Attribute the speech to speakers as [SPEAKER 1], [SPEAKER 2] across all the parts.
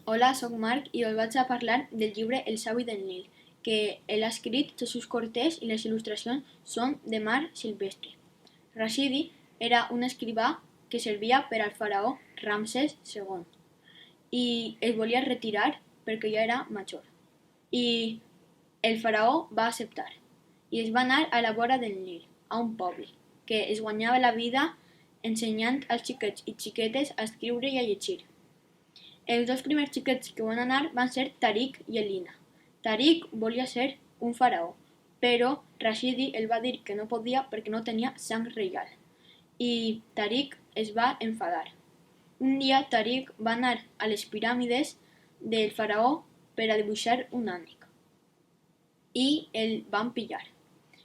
[SPEAKER 1] Hola, soc Marc i us vaig a parlar del llibre El savi del Nil, que l'ha escrit Jesús Cortés i les il·lustracions són de Mar Silvestre. Rashidi era un escrivà que servia per al faraó Ramsès II i es volia retirar perquè ja era major. I el faraó va acceptar i es va anar a la vora del Nil, a un poble, que es guanyava la vida ensenyant als xiquets i xiquetes a escriure i a llegir. Els dos primers xiquets que van anar van ser Tariq i Elina. Tariq volia ser un faraó, però Rashidi el va dir que no podia perquè no tenia sang reial. I Tariq es va enfadar. Un dia Tariq va anar a les piràmides del faraó per a dibuixar un ànec. I el van pillar.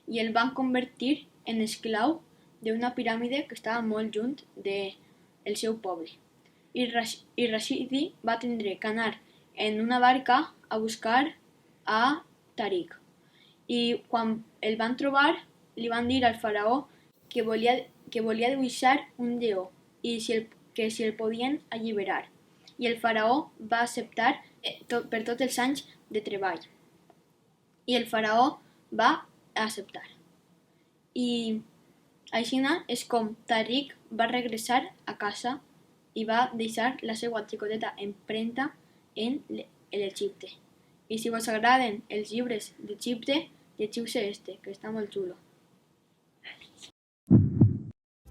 [SPEAKER 1] I el van convertir en esclau d'una piràmide que estava molt lluny del seu poble. I Rashidi va tindre que anar en una barca a buscar a Tariq. I quan el van trobar, li van dir al faraó que volia dibuixar un lleó i que si el podien alliberar. I el faraó va acceptar per tots els anys de treball. I el faraó va acceptar. I així és com Tariq va regressar a casa i va deixar la seva xicoteta empremta en l'Egipte. I si vos agraden els llibres d'Egipte, llegiu-se este, que està molt xulo.